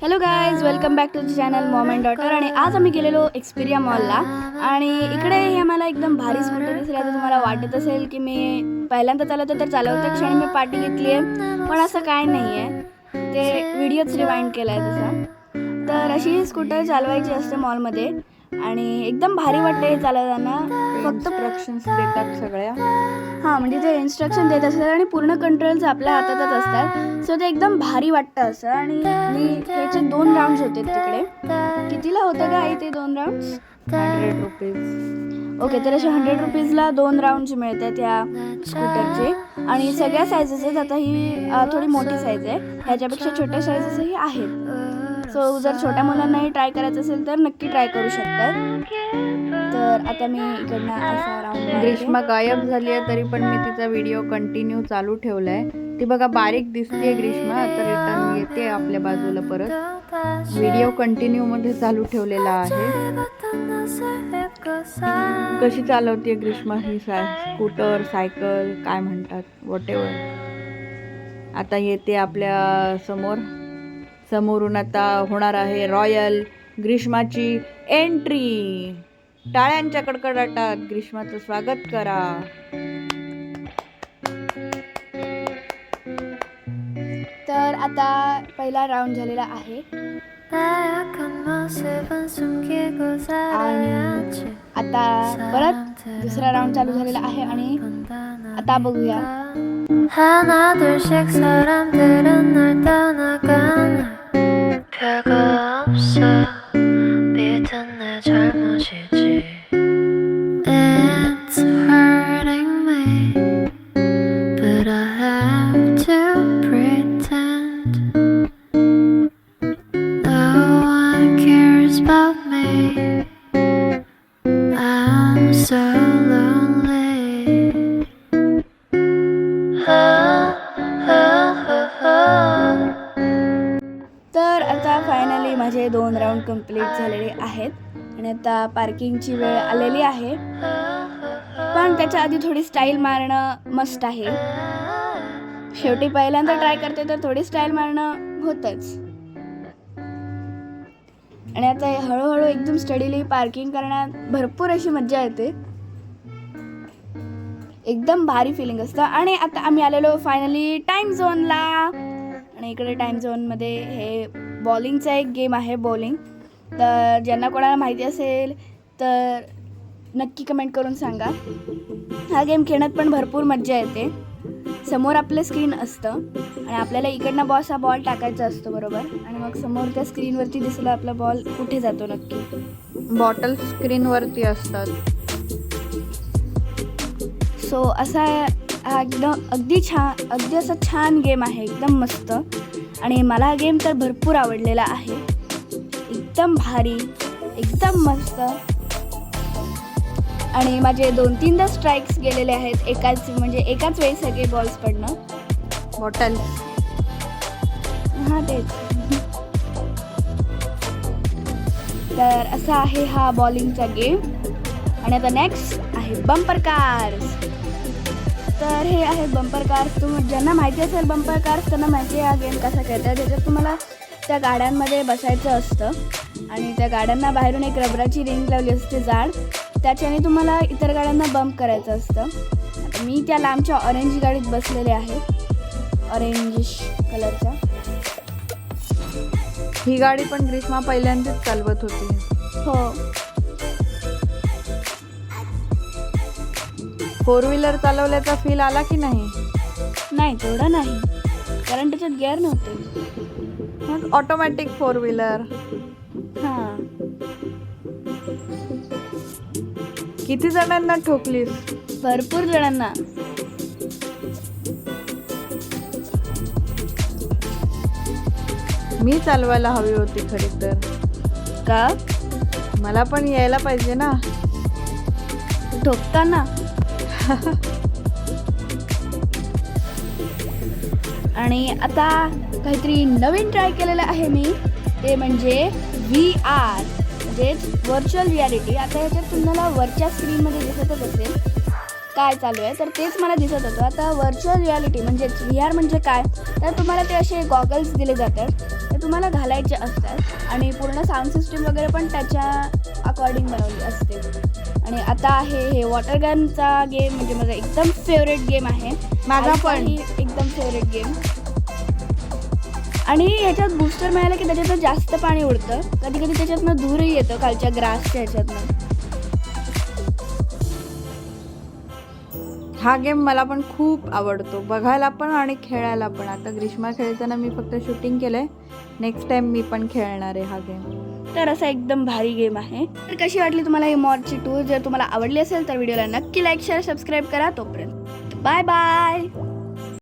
Hello guys, welcome back to the channel mom and daughter. आणि आज आम्ही गेलेलो एक्सपिरिया मॉलला आणि इकडे हे आम्हाला एकदम भारी स्कूटर दिसली. आता तुम्हाला वाटत असेल की मी पहिल्यांदा चालवते तर चालवते क्षणी मी पार्टी घेतली आहे, पण असं काय नाही आहे. ते व्हिडिओच रिवाइंड केला आहे तसा. तर अशी ही स्कूटर चालवायची असते मॉलमध्ये आणि एकदम भारी वाटते हे चालवताना. फक्त इन्स्ट्रक्शन्स देतात सगळ्या. हां, म्हणजे ते इन्स्ट्रक्शन देत असतात आणि पूर्ण कंट्रोल्स आपल्या हातातच असतात. सो ते एकदम भारी वाटतं असं. आणि ह्याचे 2 राऊंड्स होते तिकडे. कितीला होतं का आई ते 2 राऊंड्स? 100 रुपीज. ओके, तर असे 100 रुपीजला 2 राऊंड्स मिळतात ह्या स्कूटरचे. आणि सगळ्या साईजेस आहेत. आता ही थोडी मोठी साईज आहे, ह्याच्यापेक्षा छोट्या साईजेसही आहेत. सो जर छोट्या मुलांनाही ट्राय करायचं असेल तर नक्की ट्राय करू शकतात. तर आता मी इकडनं असा राऊंड ग्रीष्मा गायब झाली आहे तरी पण मी तिचा व्हिडिओ कंटिन्यू चालू ठेवला आहे. ती बघा बारीक दिसते ग्रीष्मा. आता रिटर्न येते आपल्या बाजूला परत. व्हिडिओ कंटिन्यू मध्ये चालू ठेवलेला आहे. कशी चालवते ग्रीष्मा ही स्कूटर, सायकल काय म्हणतात, व्हॉटेवर. आता येते आपल्या समोरून आता होणार आहे रॉयल ग्रीष्माची एंट्री. टाळ्यांच्या कडकडाटात ग्रीष्माचं स्वागत करा. तर आता पहिला राऊंड झालेला आहे आणि आता परत दुसरा राऊंड चालू झालेला आहे. आणि आता बघूया. 하나 둘씩 사람들은 날 떠나가네. 별거 없어 믿은 내 잘못이지. It's hurting me but I have to pretend no one cares about me. I'm so lonely. तर आता फायनली माझे 2 राऊंड कंप्लीट झालेले आहेत आणि आता पार्किंगची वेळ आलेली आहे. पण त्याच्या आधी थोडी स्टाईल मारणं मस्ट आहे. शेवटी पहिल्यांदा ट्राय करते तर थोडी स्टाईल मारणं होतंच. आणि आता हळूहळू एकदम स्टडीली पार्किंग करण्यात भरपूर अशी मजा येते. एकदम भारी फिलिंग असतं. आणि आता आम्ही आलेलो फायनली टाईम झोनला. आणि इकडे टाईम झोनमध्ये हे बॉलिंगचा एक गेम आहे, बॉलिंग. तर ज्यांना कोणाला माहिती असेल तर नक्की कमेंट करून सांगा. हा गेम खेळण्यात पण भरपूर मजा येते. समोर आपलं स्क्रीन असतं आणि आपल्याला इकडनं असा बॉल टाकायचा असतो, बरोबर. आणि मग समोर त्या स्क्रीनवरती दिसलं आपला बॉल कुठे जातो नक्की. बॉटल स्क्रीनवरती असतात. सो असा हा एकदम अगदी असा छान गेम आहे, एकदम मस्त. आणि मला हा गेम तर भरपूर आवडलेला आहे. एकदम भारी, एकदम मस्त. आणि माझे 2-3दा स्ट्राईक्स गेलेले आहेत एकाच वेळी सगळे बॉल्स पडणं. बॉटल. हां, तेच. तर असा आहे हा बॉलिंगचा गेम. आणि आता नेक्स्ट आहे बंपर कार्स. तर हे आहेत बंपर कार्स. ज्यांना माहिती असेल बंपर कार्स त्यांना माहिती आहे हा गेम कसा खेळतात. त्याच्यात तुम्हाला त्या गाड्यांमध्ये बसायचं असतं आणि त्या गाड्यांना बाहेरून एक रबराची रिंग लावली असते जाड, त्याच्याने तुम्हाला इतर गाड्यांना बंप करायचं असतं. आता मी त्या लांबच्या ऑरेंज गाडीत बसलेले आहे, ऑरेंजिश कलरच्या. ही गाडी पण ग्रीष्मा पहिल्यांदाच चालवत होती. हो, 4 व्हीलर चालवल्याचा फील आला की नाही? नाही तेवढं नाही, कारण त्याच्यात गिअर नव्हते. मग ऑटोमॅटिक 4 व्हीलर. हां. किती जणांना ठोकलीस? भरपूर जणांना. मी चालवायला हवी होती खरी तर. का? मला पण यायला पाहिजे ना. ठोकताना. आणि आता काहीतरी नवीन ट्राय केलेलं आहे मी, ते म्हणजे VR, म्हणजेच व्हर्च्युअल रियालिटी. आता ह्याच्यात तुम्हाला वरच्या स्क्रीनमध्ये दिसतच असेल काय चालू आहे, तर तेच मला दिसत होतं. आता व्हर्च्युअल रियालिटी म्हणजेच VR म्हणजे काय, तर तुम्हाला ते असे गॉगल्स दिले जातात. तर तुम्हाला घालायचे असतात आणि पूर्ण साऊंड सिस्टीम वगैरे पण त्याच्या अकॉर्डिंग बनवली असते. आणि आता आहे हे वॉटर गनचा गेम, म्हणजे माझा एकदम फेवरेट गेम आहे. माझा पण. आईचाही एकदम फेवरेट गेम. आणि ह्याच्यात बूस्टर मिळालं की त्याच्यातनं जास्त पाणी उडतं, कधी कधी त्याच्यातनं धूरही येतं खालच्या ग्रासच्या ह्याच्यातनं. हा गेम मला पण खूप आवडतो, बघायला पण आणि खेळायला पण. आता ग्रीष्मा खेळताना मी फक्त शूटिंग केलंय, नेक्स्ट टाइम मी पण खेळणार आहे हा गेम. तर असा एकदम भारी गेम आहे. तर कशी वाटली तुम्हाला ही मॉडची टूर? जर तुम्हाला आवडली असेल तर व्हिडिओला नक्की लाईक शेअर सबस्क्राईब करा. तोपर्यंत बाय बाय.